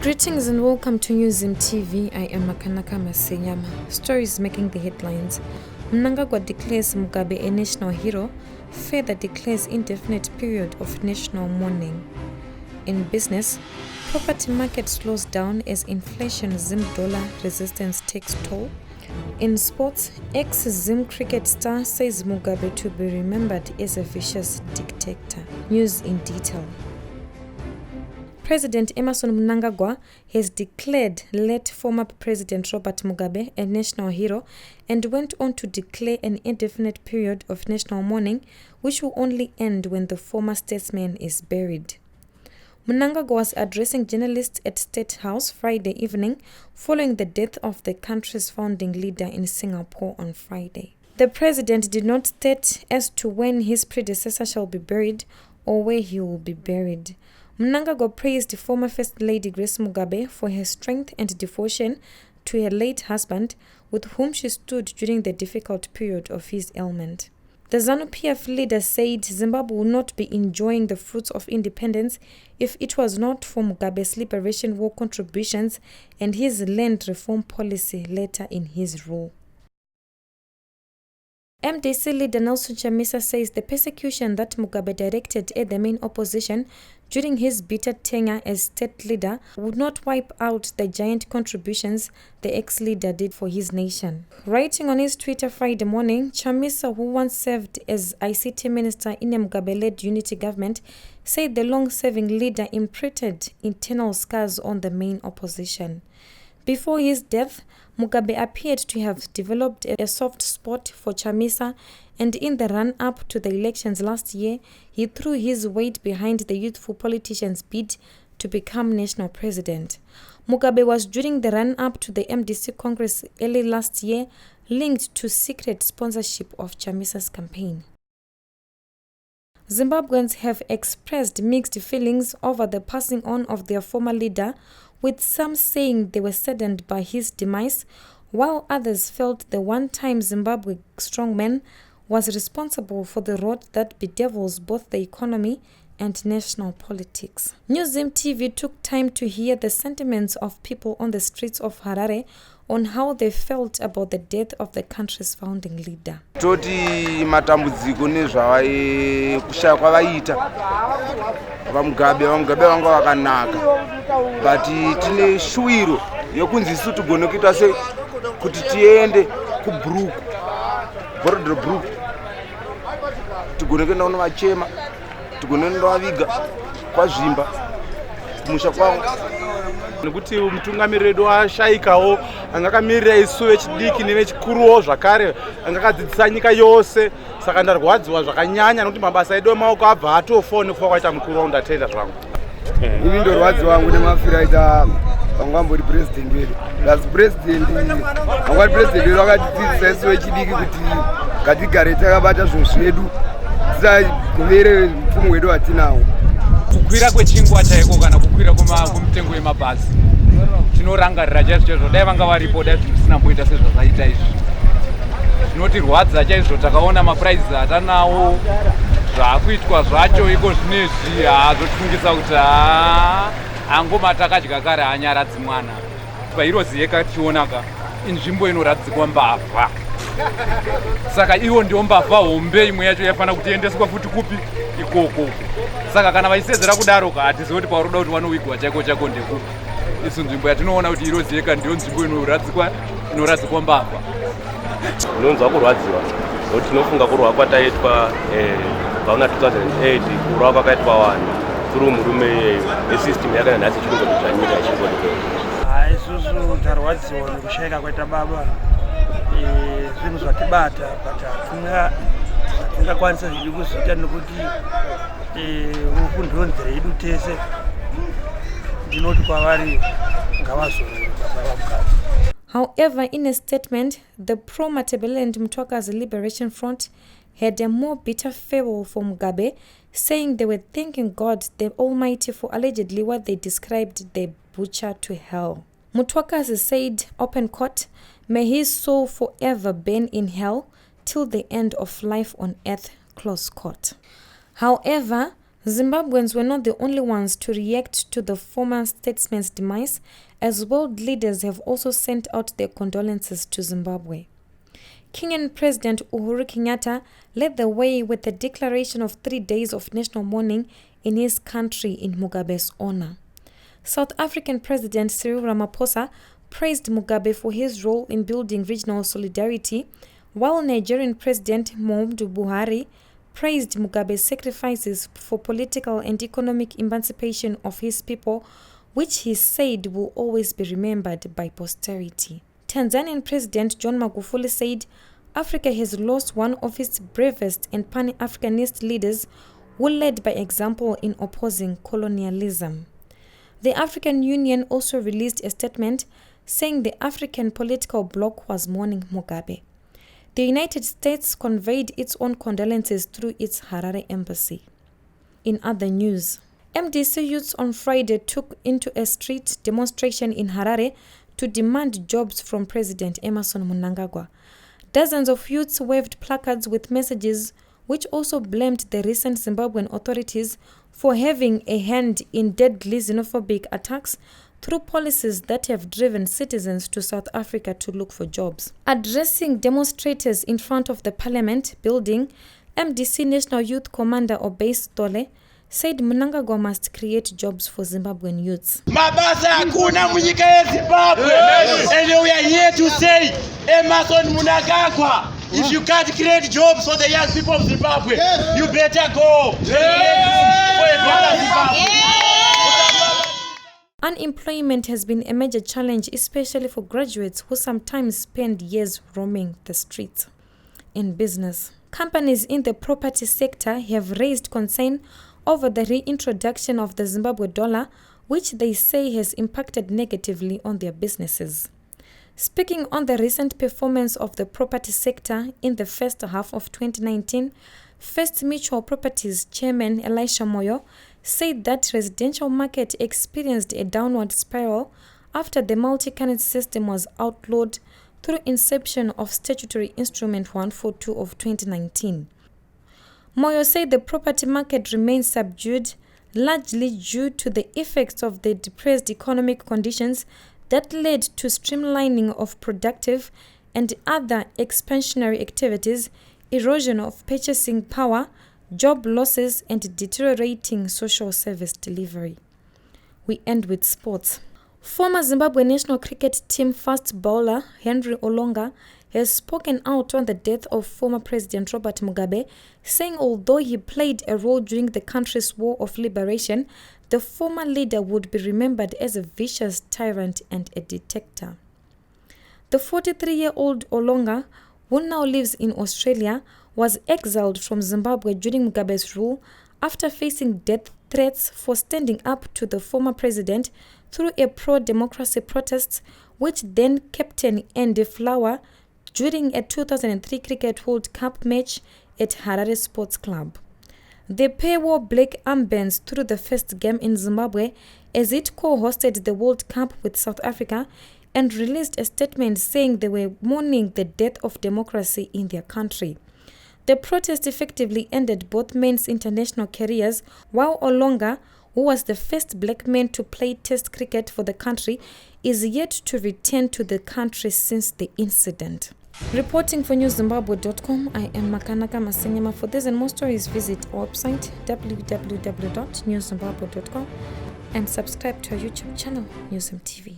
Greetings and welcome to Newzim TV. I am Makanaka Masenyama. Stories making the headlines. Mnangagwa declares Mugabe a national hero. Further declares indefinite period of national mourning. In business, property market slows down as inflation Zim dollar resistance takes toll. In sports, ex-Zim cricket star says Mugabe to be remembered as a vicious dictator. News in detail. President Emmerson Mnangagwa has declared late former President Robert Mugabe a national hero and went on to declare an indefinite period of national mourning, which will only end when the former statesman is buried. Mnangagwa was addressing journalists at State House Friday evening following the death of the country's founding leader in Singapore on Friday. The president did not state as to when his predecessor shall be buried or where he will be buried. Mnangagwa praised former First Lady Grace Mugabe for her strength and devotion to her late husband, with whom she stood during the difficult period of his ailment. The ZANU-PF leader said Zimbabwe would not be enjoying the fruits of independence if it was not for Mugabe's Liberation War contributions and his land reform policy later in his rule. MDC leader Nelson Chamisa says the persecution that Mugabe directed at the main opposition during his bitter tenure as state leader would not wipe out the giant contributions the ex-leader did for his nation. Writing on his Twitter Friday morning, Chamisa, who once served as ICT minister in a Mugabe-led unity government, said the long-serving leader imprinted internal scars on the main opposition. Before his death, Mugabe appeared to have developed a soft spot for Chamisa, and in the run-up to the elections last year, he threw his weight behind the youthful politician's bid to become national president. Mugabe was during the run-up to the MDC Congress early last year linked to secret sponsorship of Chamisa's campaign. Zimbabweans have expressed mixed feelings over the passing on of their former leader, with some saying they were saddened by his demise, while others felt the one-time Zimbabwe strongman was responsible for the rot that bedevils both the economy and national politics. Newzim TV took time to hear the sentiments of people on the streets of Harare on how they felt about the death of the country's founding leader. Toti matambudziko nezvavai kushaya kwavaita vamugabe vanga vakanaka, but tine shuwiro yekunzi isu tigone kuita se kuti tiende kubruku borodro bruku tigone kuenda kuno vachema tigone kuenda vaviga kwazvimba kumusha kwavo nekuti mutungamiriri wedu washaikawo anga akamirira isu vechidiki nevechikuruwo zvakare anga akadzidzisa nyika yose. Saka ndarwadziwa zvakanyanya nekuti mabasa edu emaoko abva atofoni nekufa kwaita mukuru waundatenda zvangu. Ini ndorwadziwa wangu nemafiro aita vanga vambori president wedu. As president vanga vari president wedu vakatidzidzisa isu vechidiki kuti ngatigare takabata zvinhu zvedu tisagovere mupfumo wedu watinawo. Kukwira kwechingwa chaiko kana kukwira kwemitengo yemabhazi tinorangarira chaizvo dai vanga varipo dai zvisina kuita sezvazvaita izvi. Zvinotirwadza chaizvo, takaona mapuraizi atanawo zvaakuitwa zvacho iko zvinezvi hazvotifungisa kuti angoma takadya kare hanyaradzi mwana. Pairozi yeka tichionaka inzvimbo inoradzikwa mbavha, saka iwo ndio mbavha hombe imwe yacho yafanira kuti iendeswa futi kupi ikoko. Saka kana vaisedzera kudaro hatizivi kuti pauroda kuti vanowigwa chaiko chako ndekupi. Isu nzvimbo yatinoona kuti irozi yeka ndio nzvimbo inoradzikwa mbavha. Unonzwa kurwadziwa nokuti tinofunga kurwa kwataitwa pauna 2008 kurwa kwakaitwa vanhu through murume iyeyo nesystem yakana nhasi chikungoti nyika yechingoti. Isusu tarwadziwa nekushayika kwaita baba, zvinhu zvatibata but hatingakwanisa zviri kuzviita nekuti kundonzera yedu tese ndinoti kwavari ngavazorore baba vaMugabe. However, in a statement, the pro-Matabeleland Mtwakazi Liberation Front had a more bitter farewell for Mugabe, saying they were thanking God the Almighty for allegedly what they described the butcher to hell. Mtwakazi said, open quote, "May his soul forever burn in hell till the end of life on earth," close quote. However, Zimbabweans were not the only ones to react to the former statesman's demise, as world leaders have also sent out their condolences to Zimbabwe. Kenyan President Uhuru Kenyatta led the way with the declaration of 3 days of national mourning in his country in Mugabe's honor. South African President Cyril Ramaphosa praised Mugabe for his role in building regional solidarity, while Nigerian President Muhammadu Buhari praised Mugabe's sacrifices for political and economic emancipation of his people, which he said will always be remembered by posterity. Tanzanian President John Magufuli said Africa has lost one of its bravest and pan-Africanist leaders who led by example in opposing colonialism. The African Union also released a statement saying the African political bloc was mourning Mugabe. The United States conveyed its own condolences through its Harare embassy. In other news, MDC youths on Friday took into a street demonstration in Harare to demand jobs from President Emmerson Mnangagwa. Dozens of youths waved placards with messages which also blamed the recent Zimbabwean authorities for having a hand in deadly xenophobic attacks through policies that have driven citizens to South Africa to look for jobs. Addressing demonstrators in front of the Parliament building, MDC National Youth Commander Obase Tole said Mnangagwa must create jobs for Zimbabwean youths. Mabasa hakuna munyika ya Zimbabwe. And we are here to say, Emmerson Mnangagwa, if you can't create jobs for the young people of Zimbabwe, you better go. Unemployment has been a major challenge, especially for graduates who sometimes spend years roaming the streets. In business, companies in the property sector have raised concern over the reintroduction of the Zimbabwe dollar, which they say has impacted negatively on their businesses. Speaking on the recent performance of the property sector in the first half of 2019, First Mutual Properties Chairman Elisha Moyo said that residential market experienced a downward spiral after the multi-currency system was outlawed through inception of Statutory Instrument 142 of 2019. Moyo said the property market remains subdued, largely due to the effects of the depressed economic conditions that led to streamlining of productive and other expansionary activities, erosion of purchasing power, job losses, and deteriorating social service delivery. We end with sports. Former Zimbabwe national cricket team fast bowler Henry Olonga has spoken out on the death of former President Robert Mugabe, saying although he played a role during the country's war of liberation, the former leader would be remembered as a vicious tyrant and a dictator. The 43-year-old Olonga, who now lives in Australia, was exiled from Zimbabwe during Mugabe's rule after facing death threats for standing up to the former president through a pro-democracy protest, which then Captain Andy Flower during a 2003 Cricket World Cup match at Harare Sports Club. The pair wore black armbands through the first game in Zimbabwe as it co-hosted the World Cup with South Africa and released a statement saying they were mourning the death of democracy in their country. The protest effectively ended both men's international careers, while Olonga, who was the first black man to play Test cricket for the country, is yet to return to the country since the incident. Reporting for newszimbabwe.com, I am Makanaka Masenyama. For this and more stories, visit our website www.newszimbabwe.com and subscribe to our YouTube channel, NewsMTV.